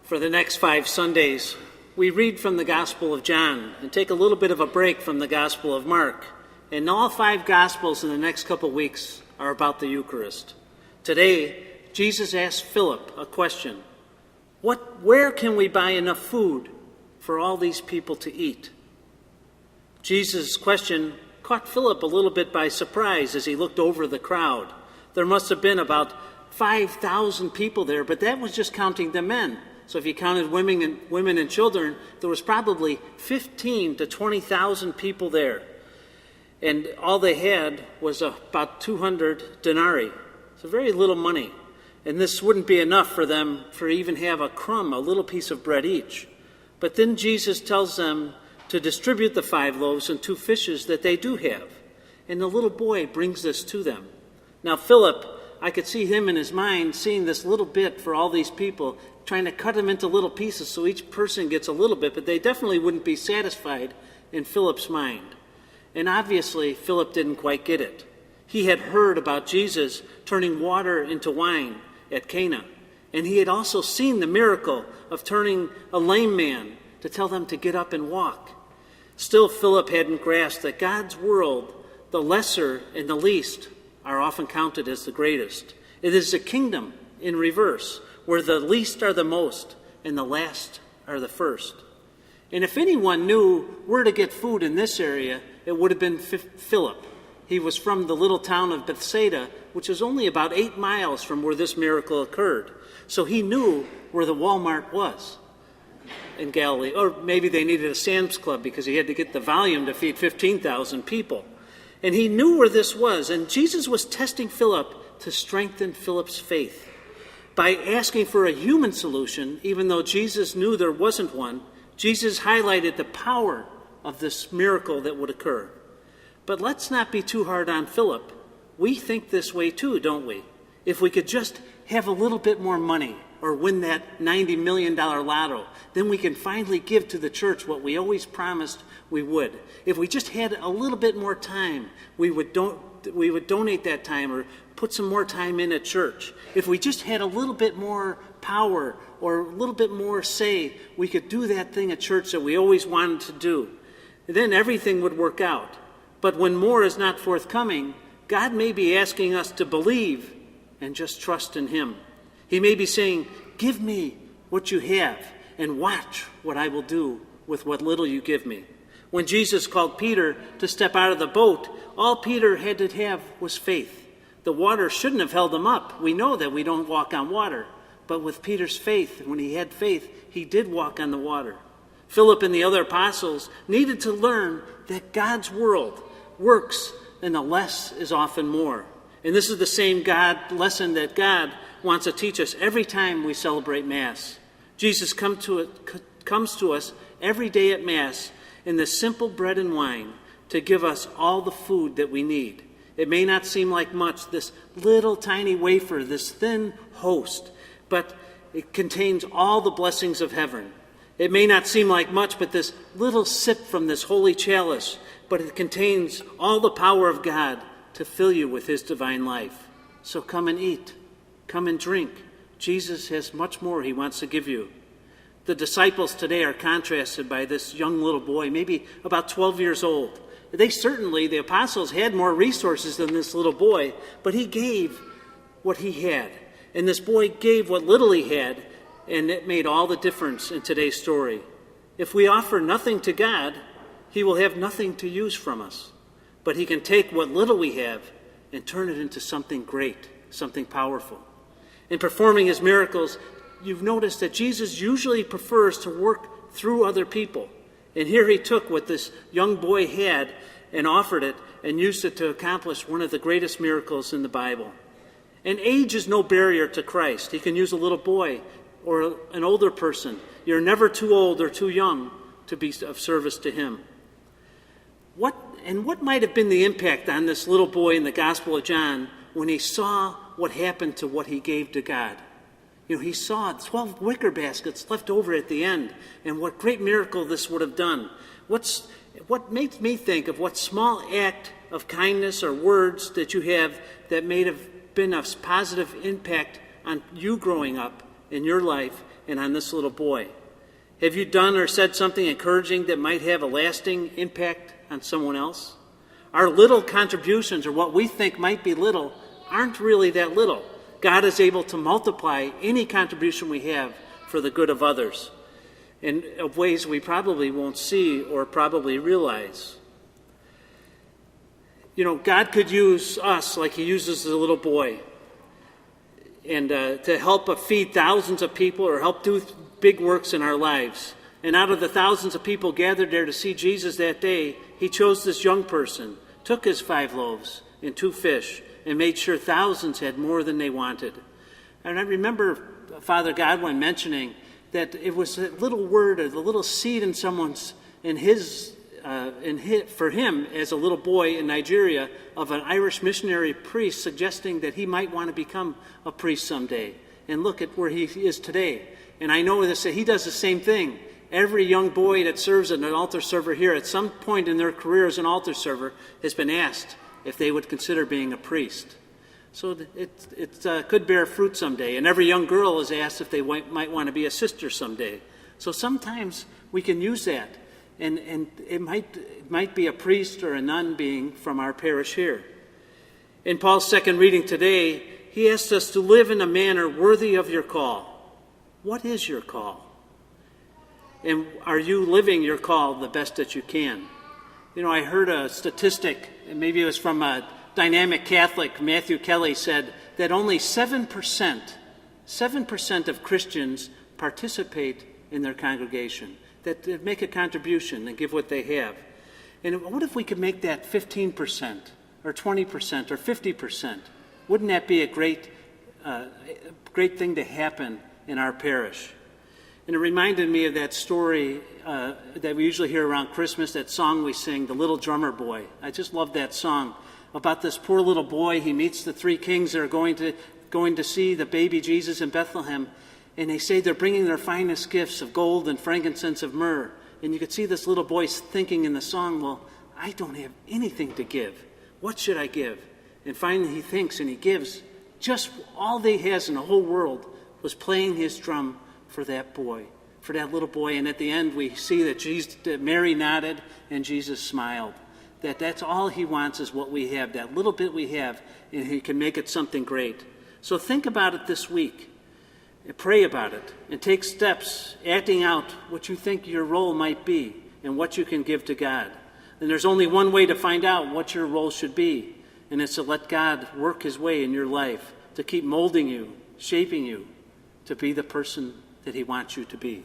For the next 5 Sundays, we read from the Gospel of John and take a little bit of a break from the Gospel of Mark. And all 5 Gospels in the next couple weeks are about the Eucharist. Today, Jesus asked Philip a question. Where can we buy enough food for all these people to eat? Jesus' question caught Philip a little bit by surprise as he looked over the crowd. There must have been about 5,000 people there, but that was just counting the men. So if you counted women and children, there was probably 15 to 20,000 people there. And all they had was about 200 denarii. So very little money. And this wouldn't be enough for them for even have a crumb, a little piece of bread each. But then Jesus tells them to distribute the 5 loaves and 2 fishes that they do have. And the little boy brings this to them. Now Philip, I could see him in his mind seeing this little bit for all these people, trying to cut them into little pieces so each person gets a little bit, but they definitely wouldn't be satisfied in Philip's mind. And obviously, Philip didn't quite get it. He had heard about Jesus turning water into wine at Cana, and he had also seen the miracle of turning a lame man to tell them to get up and walk. Still, Philip hadn't grasped that God's world, the lesser and the least, are often counted as the greatest. It is a kingdom in reverse, where the least are the most and the last are the first. And if anyone knew where to get food in this area, it would have been Philip. He was from the little town of Bethsaida, which is only about 8 miles from where this miracle occurred. So he knew where the Walmart was in Galilee. Or maybe they needed a Sam's Club because he had to get the volume to feed 15,000 people. And he knew where this was, and Jesus was testing Philip to strengthen Philip's faith. By asking for a human solution, even though Jesus knew there wasn't one, Jesus highlighted the power of this miracle that would occur. But let's not be too hard on Philip. We think this way too, don't we? If we could just have a little bit more money or win that $90 million lotto, then we can finally give to the church what we always promised we would. If we just had a little bit more time, we would donate that time or put some more time in at church. If we just had a little bit more power or a little bit more say, we could do that thing at church that we always wanted to do. Then everything would work out. But when more is not forthcoming, God may be asking us to believe and just trust in him. He may be saying, give me what you have and watch what I will do with what little you give me. When Jesus called Peter to step out of the boat, all Peter had to have was faith. The water shouldn't have held him up. We know that we don't walk on water. But with Peter's faith, when he had faith, he did walk on the water. Philip and the other apostles needed to learn that God's world works and the less is often more. And this is the same lesson that God wants to teach us every time we celebrate Mass. Jesus comes to us every day at Mass in the simple bread and wine to give us all the food that we need. It may not seem like much, this little tiny wafer, this thin host, but it contains all the blessings of heaven. It may not seem like much, but this little sip from this holy chalice, but it contains all the power of God to fill you with his divine life. So come and eat. Come and drink. Jesus has much more he wants to give you. The disciples today are contrasted by this young little boy, maybe about 12 years old. The apostles had more resources than this little boy, but he gave what he had. And this boy gave what little he had, and it made all the difference in today's story. If we offer nothing to God, he will have nothing to use from us. But he can take what little we have and turn it into something great, something powerful. In performing his miracles, you've noticed that Jesus usually prefers to work through other people. And here he took what this young boy had and offered it and used it to accomplish one of the greatest miracles in the Bible. And age is no barrier to Christ. He can use a little boy or an older person. You're never too old or too young to be of service to him. What might have been the impact on this little boy in the Gospel of John when he saw what happened to what he gave to God? He saw 12 wicker baskets left over at the end, and what great miracle this would have done. What makes me think of what small act of kindness or words that you have that may have been a positive impact on you growing up in your life and on this little boy? Have you done or said something encouraging that might have a lasting impact on someone else? Our little contributions, or what we think might be little, aren't really that little. God is able to multiply any contribution we have for the good of others in ways we probably won't see or probably realize. God could use us like he uses the little boy, and to help feed thousands of people or help do big works in our lives. And out of the thousands of people gathered there to see Jesus that day, he chose this young person, took his 5 loaves and 2 fish, and made sure thousands had more than they wanted. And I remember Father Godwin mentioning that it was a little word, or the little seed in for him as a little boy in Nigeria, of an Irish missionary priest suggesting that he might want to become a priest someday. And look at where he is today. And I know that he does the same thing. Every young boy that serves as an altar server here at some point in their career as an altar server has been asked if they would consider being a priest. So it could bear fruit someday. And every young girl is asked if they might want to be a sister someday. So sometimes we can use that. And it might be a priest or a nun being from our parish here. In Paul's second reading today, he asks us to live in a manner worthy of your call. What is your call? And are you living your call the best that you can? I heard a statistic, and maybe it was from a dynamic Catholic, Matthew Kelly, said that only 7% of Christians participate in their congregation, that make a contribution and give what they have. And what if we could make that 15% or 20% or 50%? Wouldn't that be a great thing to happen in our parish? And it reminded me of that story that we usually hear around Christmas, that song we sing, The Little Drummer Boy. I just love that song about this poor little boy. He meets the 3 kings that are going to see the baby Jesus in Bethlehem. And they say they're bringing their finest gifts of gold and frankincense of myrrh. And you could see this little boy thinking in the song, well, I don't have anything to give. What should I give? And finally he thinks and he gives. Just all he has in the whole world was playing his drum for that boy, for that little boy. And at the end we see that Mary nodded and Jesus smiled. That's all he wants is what we have, that little bit we have, and he can make it something great. So think about it this week. And pray about it and take steps acting out what you think your role might be and what you can give to God. And there's only one way to find out what your role should be, and it's to let God work his way in your life, to keep molding you, shaping you to be the person that he wants you to be.